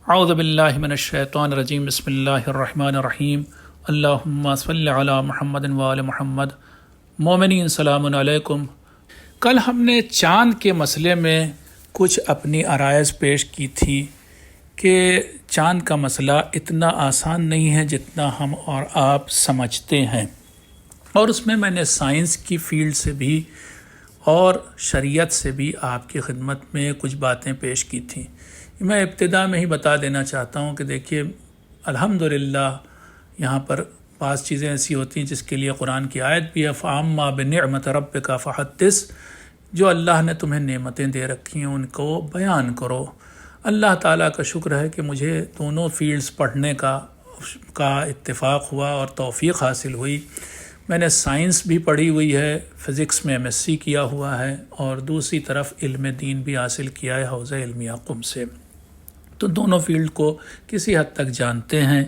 اعوذ باللہ من الشیطان الرجیم بسم اللہ الرحمن الرحیم اللہم صلی علی محمد وآل محمد۔ مومنین السلام علیکم۔ کل ہم نے چاند کے مسئلے میں کچھ اپنی آرائز پیش کی تھی کہ چاند کا مسئلہ اتنا آسان نہیں ہے جتنا ہم اور آپ سمجھتے ہیں، اور اس میں نے سائنس کی فیلڈ سے بھی اور شریعت سے بھی آپ کی خدمت میں کچھ باتیں پیش کی تھیں۔ میں ابتدا میں ہی بتا دینا چاہتا ہوں کہ دیکھیے الحمدللہ یہاں پر بعض چیزیں ایسی ہوتی ہیں جس کے لیے قرآن کی آیت بھی ہے، فَأَمَّا بِنِعْمَةِ رَبِّكَ فَحَدِّثْ، جو اللہ نے تمہیں نعمتیں دے رکھی ہیں ان کو بیان کرو۔ اللہ تعالیٰ کا شکر ہے کہ مجھے دونوں فیلڈز پڑھنے کا اتفاق ہوا اور توفیق حاصل ہوئی۔ میں نے سائنس بھی پڑھی ہوئی ہے، فزکس میں MSc کیا ہوا ہے، اور دوسری طرف علم دین بھی حاصل کیا ہے حوزہ علمیہ قم سے، تو دونوں فیلڈ کو کسی حد تک جانتے ہیں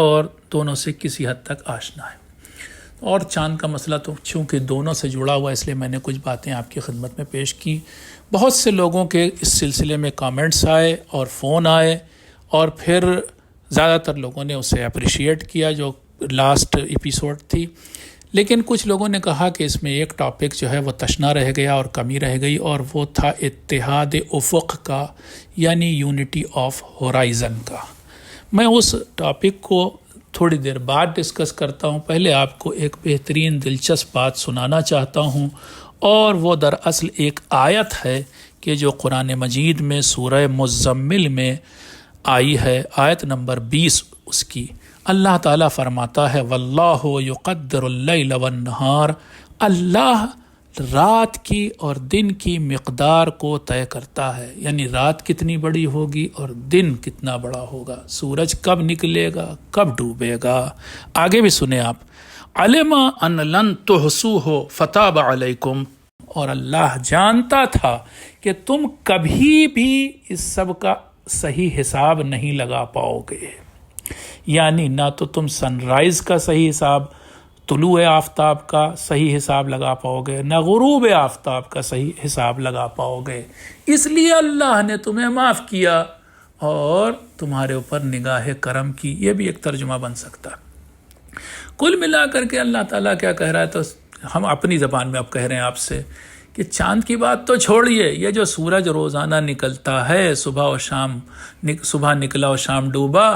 اور دونوں سے کسی حد تک آشنا ہے۔ اور چاند کا مسئلہ تو چونکہ دونوں سے جڑا ہوا ہے، اس لیے میں نے کچھ باتیں آپ کی خدمت میں پیش کی۔ بہت سے لوگوں کے اس سلسلے میں کامنٹس آئے اور فون آئے، اور پھر زیادہ تر لوگوں نے اسے اپریشیٹ کیا جو لاسٹ ایپیسوڈ تھی، لیکن کچھ لوگوں نے کہا کہ اس میں ایک ٹاپک جو ہے وہ تشنا رہ گیا اور کمی رہ گئی، اور وہ تھا اتحاد افق کا، یعنی یونٹی آف ہورائزن کا۔ میں اس ٹاپک کو تھوڑی دیر بعد ڈسکس کرتا ہوں، پہلے آپ کو ایک بہترین دلچسپ بات سنانا چاہتا ہوں، اور وہ دراصل ایک آیت ہے کہ جو قرآن مجید میں سورہ مزمل میں آئی ہے، آیت نمبر 20 اس کی۔ اللہ تعالیٰ فرماتا ہے واللہ یقدر اللیل والنہار، اللہ رات کی اور دن کی مقدار کو طے کرتا ہے، یعنی رات کتنی بڑی ہوگی اور دن کتنا بڑا ہوگا، سورج کب نکلے گا کب ڈوبے گا۔ آگے بھی سنیں آپ، علم ان لن تحصوہ فتاب علیکم، اور اللہ جانتا تھا کہ تم کبھی بھی اس سب کا صحیح حساب نہیں لگا پاؤ گے، یعنی نہ تو تم سن رائز کا صحیح حساب، طلوع آفتاب کا صحیح حساب لگا پاؤ گے، نہ غروب آفتاب کا صحیح حساب لگا پاؤ گے، اس لیے اللہ نے تمہیں معاف کیا اور تمہارے اوپر نگاہ کرم کی۔ یہ بھی ایک ترجمہ بن سکتا ہے۔ کل ملا کر کے اللہ تعالیٰ کیا کہہ رہا ہے، تو ہم اپنی زبان میں اب کہہ رہے ہیں آپ سے کہ چاند کی بات تو چھوڑیے، یہ جو سورج روزانہ نکلتا ہے، صبح و شام، صبح نکلا و شام ڈوبا،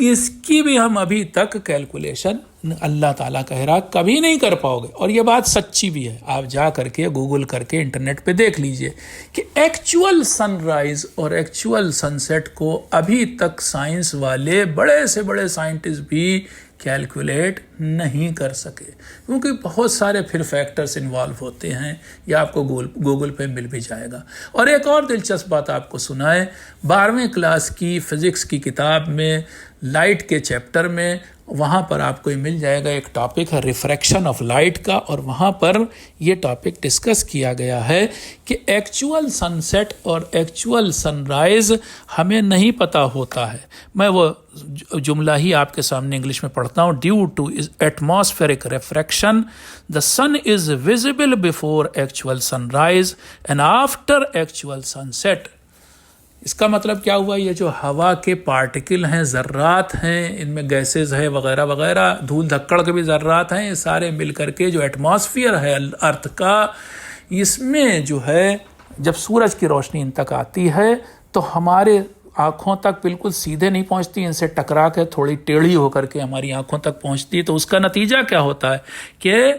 اس کی بھی ہم ابھی تک کیلکولیشن اللہ تعالیٰ کہہ رہا کبھی نہیں کر پاؤ گے، اور یہ بات سچی بھی ہے۔ آپ جا کر کے گوگل کر کے انٹرنیٹ پہ دیکھ لیجئے کہ ایکچول سن رائز اور ایکچول سن سیٹ کو ابھی تک سائنس والے بڑے سے بڑے سائنٹسٹ بھی کیلکولیٹ نہیں کر سکے، کیونکہ بہت سارے پھر فیکٹرز انوالو ہوتے ہیں، یہ آپ کو گوگل پہ مل بھی جائے گا۔ اور ایک اور دلچسپ بات آپ کو سنائے، 12ویں کلاس کی فزکس کی کتاب میں لائٹ کے چیپٹر میں، وہاں پر آپ کو مل جائے گا، ایک ٹاپک ہے ریفریکشن آف لائٹ کا، اور وہاں پر یہ ٹاپک ڈسکس کیا گیا ہے کہ ایکچول سن سیٹ اور ایکچول سن رائز ہمیں نہیں پتہ ہوتا ہے۔ میں وہ جملہ ہی آپ کے سامنے انگلش میں پڑھتا ہوں، due to atmospheric refraction the sun is visible before actual sunrise and after actual sunset۔ اس کا مطلب کیا ہوا، یہ جو ہوا کے پارٹیکل ہیں، ذرات ہیں، ان میں گیسز ہے وغیرہ وغیرہ، دھول دھکڑ کے بھی ذرات ہیں، یہ سارے مل کر کے جو ایٹماسفیئر ہے ارتھ کا، اس میں جو ہے جب سورج کی روشنی ان تک آتی ہے تو ہمارے آنکھوں تک بالکل سیدھے نہیں پہنچتی، ان سے ٹکرا کے تھوڑی ٹیڑھی ہو کر کے ہماری آنکھوں تک پہنچتی ہے، تو اس کا نتیجہ کیا ہوتا ہے کہ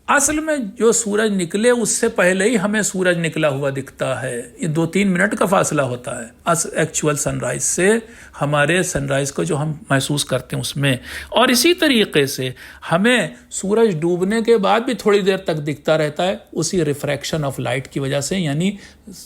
اصل میں جو سورج نکلے اس سے پہلے ہی ہمیں سورج نکلا ہوا دکھتا ہے، یہ 2-3 منٹ کا فاصلہ ہوتا ہے ایکچول سن رائز سے، ہمارے سن رائز کو جو ہم محسوس کرتے ہیں اس میں۔ اور اسی طریقے سے ہمیں سورج ڈوبنے کے بعد بھی تھوڑی دیر تک دکھتا رہتا ہے، اسی ریفریکشن آف لائٹ کی وجہ سے، یعنی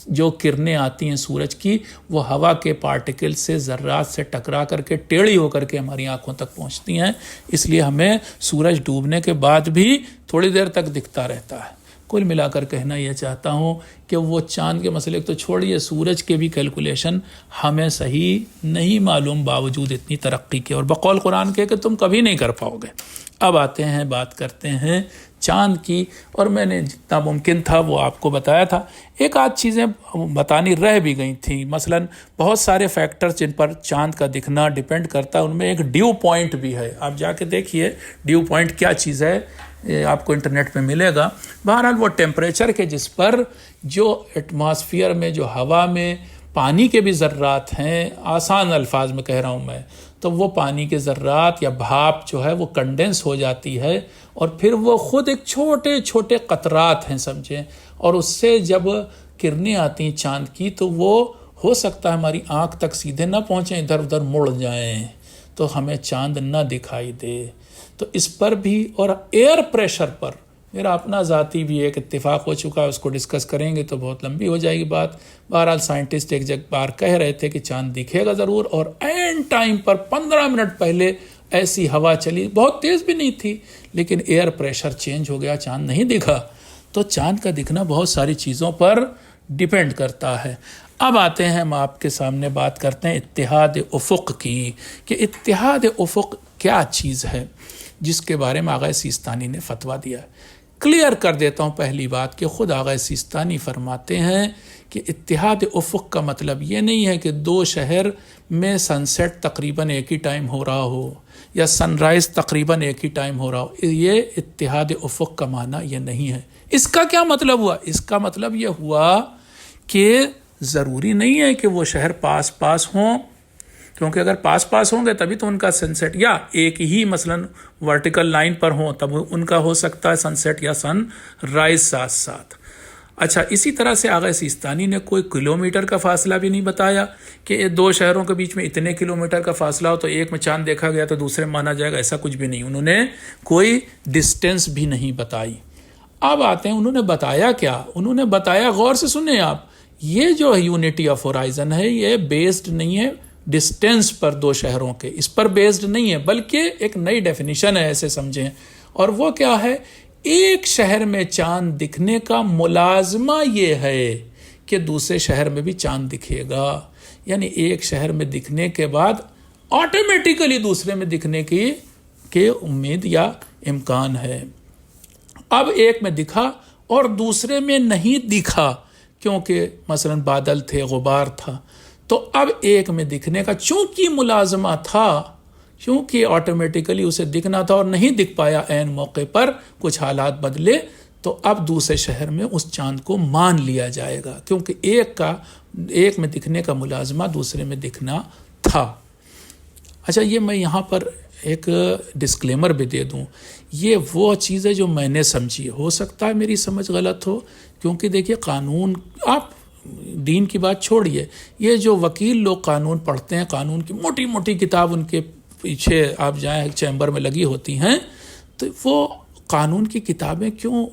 جو کرنیں آتی ہیں سورج کی وہ ہوا کے پارٹیکل سے، ذرات سے ٹکرا کر کے ٹیڑھی ہو کر کے ہماری آنکھوں تک پہنچتی ہیں، اس لیے ہمیں سورج ڈوبنے کے بعد بھی تھوڑی دیر تک دکھتا رہتا ہے۔ کل ملا کر کہنا یہ چاہتا ہوں کہ وہ چاند کے مسئلے تو چھوڑیے، سورج کے بھی کیلکولیشن ہمیں صحیح نہیں معلوم باوجود اتنی ترقی کے، اور بقول قرآن کے کہ تم کبھی نہیں کر پاؤ گے۔ اب آتے ہیں، بات کرتے ہیں چاند کی، اور میں نے جتنا ممکن تھا وہ آپ کو بتایا تھا۔ ایک آدھ چیزیں بتانی رہ بھی گئی تھیں، مثلا بہت سارے فیکٹرز جن پر چاند کا دکھنا ڈیپینڈ کرتا ہے، ان میں ایک ڈیو پوائنٹ بھی ہے۔ آپ جا کے دیکھیے ڈیو پوائنٹ کیا چیز ہے، آپ کو انٹرنیٹ پہ ملے گا۔ بہرحال وہ ٹیمپریچر کے جس پر جو ایٹماسفیئر میں، جو ہوا میں پانی کے بھی ذرات ہیں، آسان الفاظ میں کہہ رہا ہوں میں، تو وہ پانی کے ذرات یا بھاپ جو ہے وہ کنڈنس ہو جاتی ہے، اور پھر وہ خود ایک چھوٹے چھوٹے قطرات ہیں سمجھیں، اور اس سے جب کرنیں آتی ہیں چاند کی تو وہ ہو سکتا ہے ہماری آنکھ تک سیدھے نہ پہنچیں، ادھر ادھر مڑ جائیں تو ہمیں چاند نہ دکھائی دے۔ تو اس پر بھی، اور ایئر پریشر پر میرا اپنا ذاتی بھی ایک اتفاق ہو چکا ہے، اس کو ڈسکس کریں گے تو بہت لمبی ہو جائے گی بات۔ بہرحال سائنٹسٹ ایک بار کہہ رہے تھے کہ چاند دکھے گا ضرور، اور اینڈ ٹائم پر 15 منٹ پہلے ایسی ہوا چلی، بہت تیز بھی نہیں تھی، لیکن ایئر پریشر چینج ہو گیا، چاند نہیں دکھا۔ تو چاند کا دکھنا بہت ساری چیزوں پر ڈیپینڈ کرتا ہے۔ اب آتے ہیں، ہم آپ کے سامنے بات کرتے ہیں اتحاد افق کی، کہ اتحاد افق کیا چیز ہے جس کے بارے میں آغا سیستانی نے فتویٰ دیا ہے۔ کلیئر کر دیتا ہوں پہلی بات کہ خود آغا سیستانی فرماتے ہیں کہ اتحاد افق کا مطلب یہ نہیں ہے کہ دو شہر میں سن سیٹ تقریباً ایک ہی ٹائم ہو رہا ہو یا سن رائز تقریباً ایک ہی ٹائم ہو رہا ہو، یہ اتحاد افق کا معنی یہ نہیں ہے۔ اس کا کیا مطلب ہوا؟ اس کا مطلب یہ ہوا کہ ضروری نہیں ہے کہ وہ شہر پاس پاس ہوں، کیونکہ اگر پاس پاس ہوں گے تبھی تو ان کا سن سیٹ، یا ایک ہی مثلاً ورٹیکل لائن پر ہوں تب ان کا ہو سکتا ہے سن سیٹ یا سن رائز ساتھ ساتھ۔ اچھا، اسی طرح سے آغا سیستانی نے کوئی کلومیٹر کا فاصلہ بھی نہیں بتایا کہ دو شہروں کے بیچ میں اتنے کلومیٹر کا فاصلہ ہو تو ایک میں چاند دیکھا گیا تو دوسرے میں مانا جائے گا، ایسا کچھ بھی نہیں، انہوں نے کوئی ڈسٹینس بھی نہیں بتائی۔ اب آتے ہیں انہوں نے بتایا کیا، انہوں نے بتایا، غور سے سنیں آپ، یہ جو یونٹی آف ہورائزن ہے یہ بیسڈ نہیں ہے ڈسٹینس پر دو شہروں کے، اس پر بیسڈ نہیں ہے، بلکہ ایک نئی ڈیفینیشن ہے، ایسے سمجھیں۔ اور وہ کیا ہے؟ ایک شہر میں چاند دکھنے کا ملازمہ یہ ہے کہ دوسرے شہر میں بھی چاند دکھے گا، یعنی ایک شہر میں دکھنے کے بعد آٹومیٹیکلی دوسرے میں دکھنے کی امید یا امکان ہے۔ اب ایک میں دکھا اور دوسرے میں نہیں دکھا کیونکہ مثلا بادل تھے، غبار تھا، تو اب ایک میں دکھنے کا چونکہ ملازمہ تھا، چونکہ آٹومیٹیکلی اسے دکھنا تھا اور نہیں دکھ پایا عین موقع پر، کچھ حالات بدلے، تو اب دوسرے شہر میں اس چاند کو مان لیا جائے گا، کیونکہ ایک میں دکھنے کا ملازمہ دوسرے میں دکھنا تھا۔ اچھا، یہ میں یہاں پر ایک ڈسکلیمر بھی دے دوں، یہ وہ چیز ہے جو میں نے سمجھی، ہو سکتا ہے میری سمجھ غلط ہو، کیونکہ دیکھیے قانون، آپ دین کی بات چھوڑیے، یہ جو وکیل لوگ قانون پڑھتے ہیں، قانون کی موٹی موٹی کتاب ان کے پیچھے آپ جائیں چیمبر میں لگی ہوتی ہیں، تو وہ قانون کی کتابیں کیوں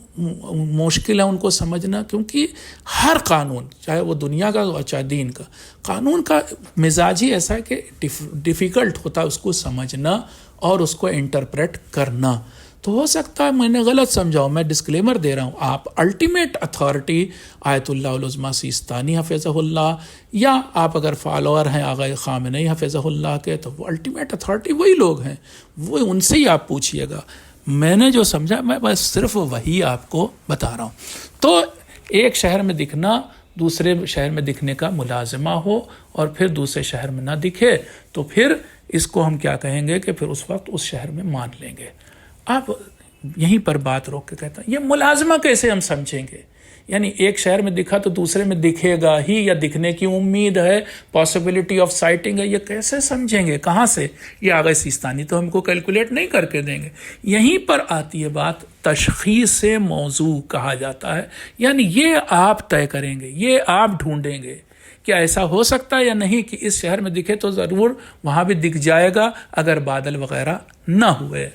مشکل ہے ان کو سمجھنا؟ کیونکہ ہر قانون، چاہے وہ دنیا کا اور چاہے دین کا، قانون کا مزاج ہی ایسا ہے کہ ڈیفیکلٹ ہوتا ہے اس کو سمجھنا اور اس کو انٹرپریٹ کرنا۔ تو ہو سکتا ہے میں نے غلط سمجھاؤں، میں ڈسکلیمر دے رہا ہوں، آپ الٹیمیٹ اتھارٹی آیت اللہ العظمیٰ سیستانی حفظہ اللہ، یا آپ اگر فالوور ہیں آغا خامنئی حفظہ اللہ کے، تو وہ الٹیمیٹ اتھارٹی وہی لوگ ہیں، وہ ان سے ہی آپ پوچھئے گا۔ میں نے جو سمجھا میں بس صرف وہی آپ کو بتا رہا ہوں۔ تو ایک شہر میں دکھنا دوسرے شہر میں دکھنے کا ملازمہ ہو اور پھر دوسرے شہر میں نہ دکھے، تو پھر اس کو ہم کیا کہیں گے کہ پھر اس وقت اس شہر میں مان لیں گے۔ آپ یہیں پر بات روک کے کہتا ہیں یہ ملازمہ کیسے ہم سمجھیں گے؟ یعنی ایک شہر میں دکھا تو دوسرے میں دکھے گا ہی، یا دکھنے کی امید ہے، پاسبلٹی آف سائٹنگ ہے، یہ کیسے سمجھیں گے؟ کہاں سے؟ یہ آغا سیستانی تو ہم کو کیلکولیٹ نہیں کر کے دیں گے۔ یہیں پر آتی ہے بات، تشخیص موضوع کہا جاتا ہے، یعنی یہ آپ طے کریں گے، یہ آپ ڈھونڈیں گے کیا ایسا ہو سکتا ہے یا نہیں کہ اس شہر میں دکھے تو ضرور وہاں بھی دکھ جائے گا اگر بادل وغیرہ نہ ہوئے۔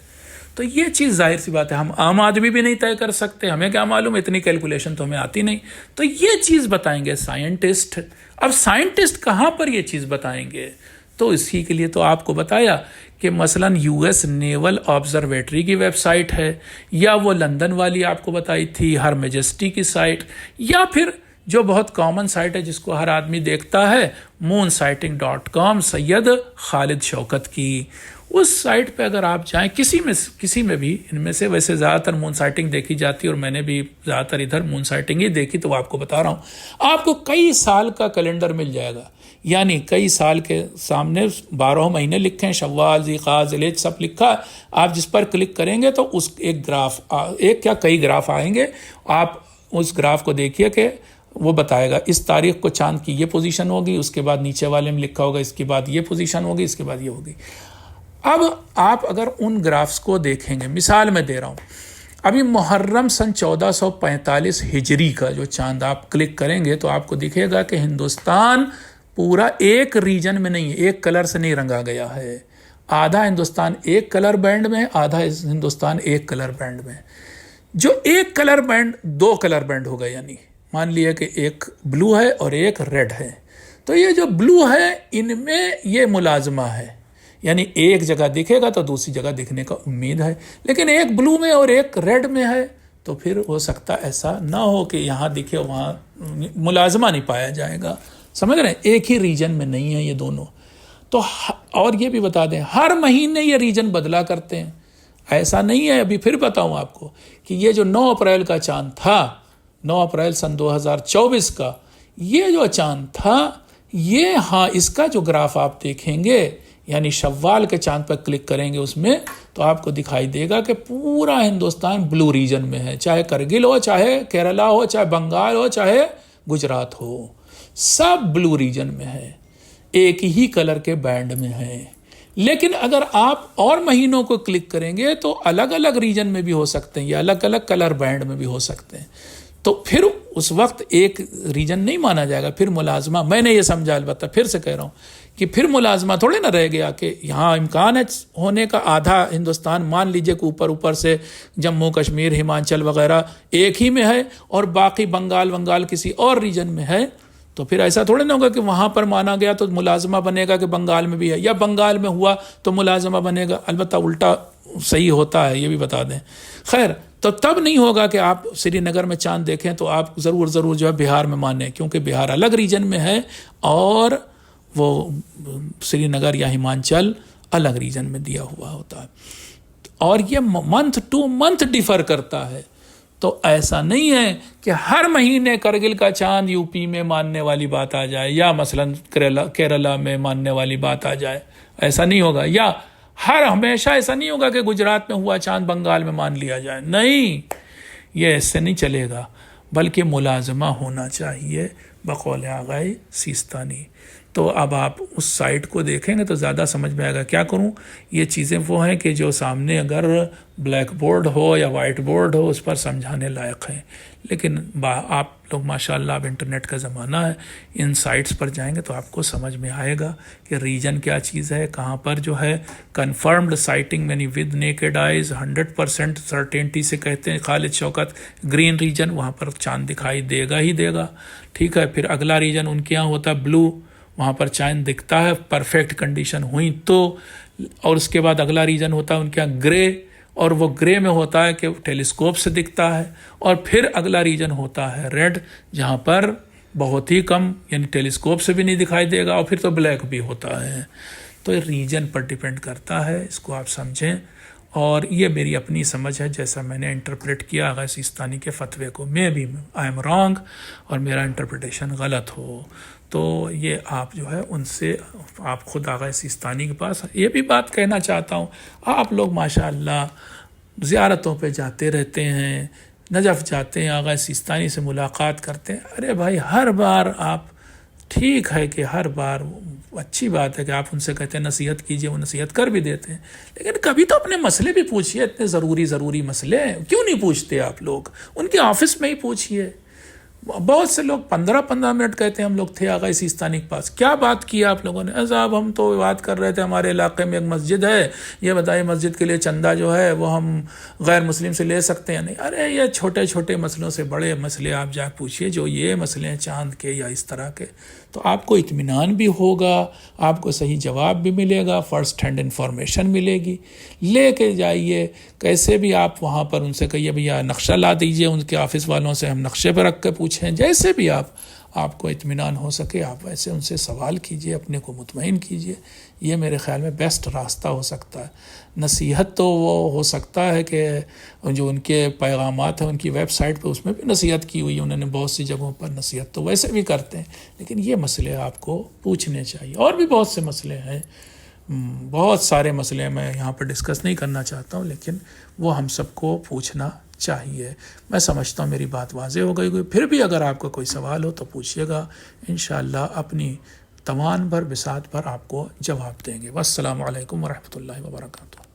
تو یہ چیز ظاہر سی بات ہے، ہم عام آدمی بھی نہیں طے کر سکتے، ہمیں کیا معلوم، اتنی کیلکولیشن تو ہمیں آتی نہیں۔ تو یہ چیز بتائیں گے سائنٹسٹ۔ اب سائنٹسٹ کہاں پر یہ چیز بتائیں گے؟ تو اسی کے لیے تو آپ کو بتایا کہ مثلاً یو ایس نیول آبزرویٹری کی ویب سائٹ ہے، یا وہ لندن والی آپ کو بتائی تھی ہر میجسٹی کی سائٹ، یا پھر جو بہت کامن سائٹ ہے جس کو ہر آدمی دیکھتا ہے moonsighting.com سید خالد شوکت کی، اس سائٹ پہ اگر آپ جائیں کسی میں بھی ان میں سے، ویسے زیادہ تر مون سائٹنگ دیکھی جاتی ہے اور میں نے بھی زیادہ تر ادھر مون سائٹنگ ہی دیکھی، تو آپ کو بتا رہا ہوں آپ کو کئی سال کا کیلنڈر مل جائے گا، یعنی کئی سال کے سامنے 12 مہینے لکھے ہیں، شوال، ذی-قعدہ، ذی-الحجہ سب لکھا ہے، آپ جس پر کلک کریں گے تو اس کئی گراف آئیں گے، آپ اس گراف کو دیکھیے کہ وہ بتائے گا اس تاریخ کو چاند کی یہ پوزیشن ہوگی، اس کے بعد نیچے والے میں لکھا ہوگا اس کے بعد یہ پوزیشن ہوگی، اس کے بعد یہ ہوگی۔ اب آپ اگر ان گرافز کو دیکھیں گے، مثال میں دے رہا ہوں، ابھی محرم سن 1445 ہجری کا جو چاند آپ کلک کریں گے تو آپ کو دکھے گا کہ ہندوستان پورا ایک ریجن میں نہیں ہے، ایک کلر سے نہیں رنگا گیا ہے، آدھا ہندوستان ایک کلر بینڈ میں، آدھا ہندوستان ایک کلر بینڈ میں۔ جو ایک کلر بینڈ 2 کلر بینڈ ہو گئے، یعنی مان لیے کہ ایک بلو ہے اور ایک ریڈ ہے، تو یہ جو بلو ہے ان میں یہ ملازمہ ہے، یعنی ایک جگہ دکھے گا تو دوسری جگہ دکھنے کا امید ہے، لیکن ایک بلو میں اور ایک ریڈ میں ہے تو پھر ہو سکتا ایسا نہ ہو کہ یہاں دکھے وہاں ملازمہ نہیں پایا جائے گا، سمجھ رہے ہیں؟ ایک ہی ریجن میں نہیں ہے یہ دونوں۔ تو اور یہ بھی بتا دیں ہر مہینے یہ ریجن بدلا کرتے ہیں، ایسا نہیں ہے۔ ابھی پھر بتاؤں آپ کو کہ یہ جو 9 اپریل کا چاند تھا، 9 اپریل سن 2024 کا یہ جو چاند تھا، یہ ہاں اس کا جو گراف آپ دیکھیں گے، یعنی شوال کے چاند پر کلک کریں گے اس میں تو آپ کو دکھائی دے گا کہ پورا ہندوستان بلو ریجن میں ہے، چاہے کرگل ہو، چاہے کیرلا ہو، چاہے بنگال ہو، چاہے گجرات ہو، سب بلو ریجن میں ہے، ایک ہی کلر کے بینڈ میں ہے۔ لیکن اگر آپ اور مہینوں کو کلک کریں گے تو الگ الگ ریجن میں بھی ہو سکتے ہیں یا الگ الگ کلر بینڈ میں بھی ہو سکتے ہیں، تو پھر اس وقت ایک ریجن نہیں مانا جائے گا، پھر ملازمہ، میں نے یہ سمجھا، البتہ پھر سے کہہ رہا ہوں کہ پھر ملازمہ تھوڑے نہ رہ گیا کہ یہاں امکان ہے ہونے کا آدھا ہندوستان مان لیجئے کہ اوپر سے جموں کشمیر، ہمانچل وغیرہ ایک ہی میں ہے اور باقی بنگال کسی اور ریجن میں ہے، تو پھر ایسا تھوڑے نہ ہوگا کہ وہاں پر مانا گیا تو ملازمہ بنے گا کہ بنگال میں بھی ہے، یا بنگال میں ہوا تو ملازمہ بنے گا، البتہ الٹا صحیح ہوتا ہے، یہ بھی بتا دیں۔ خیر، تو تب نہیں ہوگا کہ آپ سری نگر میں چاند دیکھیں تو آپ ضرور جو ہے بہار میں مانیں، کیونکہ بہار الگ ریجن میں ہے اور وہ سری نگر یا ہمانچل الگ ریجن میں دیا ہوا ہوتا ہے، اور یہ منتھ ٹو منتھ ڈیفر کرتا ہے۔ تو ایسا نہیں ہے کہ ہر مہینے کرگل کا چاند یو پی میں ماننے والی بات آ جائے، یا مثلا کیرلا میں ماننے والی بات آ جائے، ایسا نہیں ہوگا، یا ہمیشہ ایسا نہیں ہوگا کہ گجرات میں ہوا چاند بنگال میں مان لیا جائے، نہیں، یہ ایسے نہیں چلے گا، بلکہ ملازمہ ہونا چاہیے بقول آغائے سیستانی۔ تو اب آپ اس سائٹ کو دیکھیں گے تو زیادہ سمجھ میں آئے گا۔ کیا کروں؟ یہ چیزیں وہ ہیں کہ جو سامنے اگر بلیک بورڈ ہو یا وائٹ بورڈ ہو اس پر سمجھانے لائق ہیں، لیکن آپ لوگ ماشاءاللہ اب انٹرنیٹ کا زمانہ ہے، ان سائٹس پر جائیں گے تو آپ کو سمجھ میں آئے گا کہ ریجن کیا چیز ہے، کہاں پر جو ہے کنفرمڈ سائٹنگ، یعنی ود نیکڈ آئیز 100% سرٹینٹی سے کہتے ہیں خالد شوکت، گرین ریجن، وہاں پر چاند دکھائی دے گا ہی دے گا، ٹھیک ہے۔ پھر اگلا ریجن ان کے یہاں ہوتا ہے بلو، وہاں پر چاند دکھتا ہے پرفیکٹ کنڈیشن ہوئی تو، اور اس کے بعد اگلا ریجن ہوتا ہے ان کے یہاں گرے، اور وہ گرے میں ہوتا ہے کہ ٹیلیسکوپ سے دکھتا ہے، اور پھر اگلا ریجن ہوتا ہے ریڈ، جہاں پر بہت ہی کم، یعنی ٹیلیسکوپ سے بھی نہیں دکھائی دے گا، اور پھر تو بلیک بھی ہوتا ہے۔ تو یہ ریجن پر ڈیپینڈ کرتا ہے، اس کو آپ سمجھیں، اور یہ میری اپنی سمجھ ہے جیسا میں نے انٹرپریٹ کیا آغا سیستانی کے فتوے کو، میں بھی آئی ایم رانگ اور میرا انٹرپریٹیشن غلط ہو تو یہ آپ جو ہے ان سے آپ خود آغا سیستانی کے پاس یہ بھی بات کہنا چاہتا ہوں، آپ لوگ ماشاءاللہ زیارتوں پہ جاتے رہتے ہیں، نجف جاتے ہیں، آغا سیستانی سے ملاقات کرتے ہیں، ارے بھائی ہر بار آپ، ٹھیک ہے کہ ہر بار اچھی بات ہے کہ آپ ان سے کہتے ہیں نصیحت کیجئے، وہ نصیحت کر بھی دیتے ہیں، لیکن کبھی تو اپنے مسئلے بھی پوچھئے، اتنے ضروری مسئلے ہیں کیوں نہیں پوچھتے آپ لوگ؟ ان کے آفس میں ہی پوچھئے۔ بہت سے لوگ 15 منٹ کہتے ہیں ہم لوگ تھے آغا سیستانی کے پاس، کیا بات کیا آپ لوگوں نے؟ صاحب ہم تو بات کر رہے تھے ہمارے علاقے میں ایک مسجد ہے، یہ بتائیے مسجد کے لیے چندہ جو ہے وہ ہم غیر مسلم سے لے سکتے ہیں؟ نہیں، ارے یہ چھوٹے مسئلوں سے بڑے مسئلے آپ جا پوچھئے، جو یہ مسئلے ہیں چاند کے یا اس طرح کے، تو آپ کو اطمینان بھی ہوگا، آپ کو صحیح جواب بھی ملے گا، فرسٹ ہینڈ انفارمیشن ملے گی، لے کے جائیے۔ کیسے بھی آپ وہاں پر ان سے کہیے بھیا نقشہ لا دیجئے، ان کے آفس والوں سے ہم نقشے پر رکھ کے پوچھیں، جیسے بھی آپ آپ کو اطمینان ہو سکے آپ ویسے ان سے سوال کیجئے، اپنے کو مطمئن کیجئے. یہ میرے خیال میں بیسٹ راستہ ہو سکتا ہے. نصیحت تو وہ ہو سکتا ہے کہ جو ان کے پیغامات ہیں ان کی ویب سائٹ پہ اس میں بھی نصیحت کی ہوئی ہے، انہوں نے بہت سی جگہوں پر نصیحت تو ویسے بھی کرتے ہیں، لیکن یہ مسئلے آپ کو پوچھنے چاہیے. اور بھی بہت سے مسئلے ہیں، بہت سارے مسئلے میں یہاں پر ڈسکس نہیں کرنا چاہتا ہوں، لیکن وہ ہم سب کو پوچھنا چاہیے. میں سمجھتا ہوں میری بات واضح ہو گئی. پھر بھی اگر آپ کا کوئی سوال ہو تو پوچھیے گا، انشاءاللہ اپنی توان بھر بساط پر آپ کو جواب دیں گے. والسلام علیکم ورحمۃ اللہ وبرکاتہ.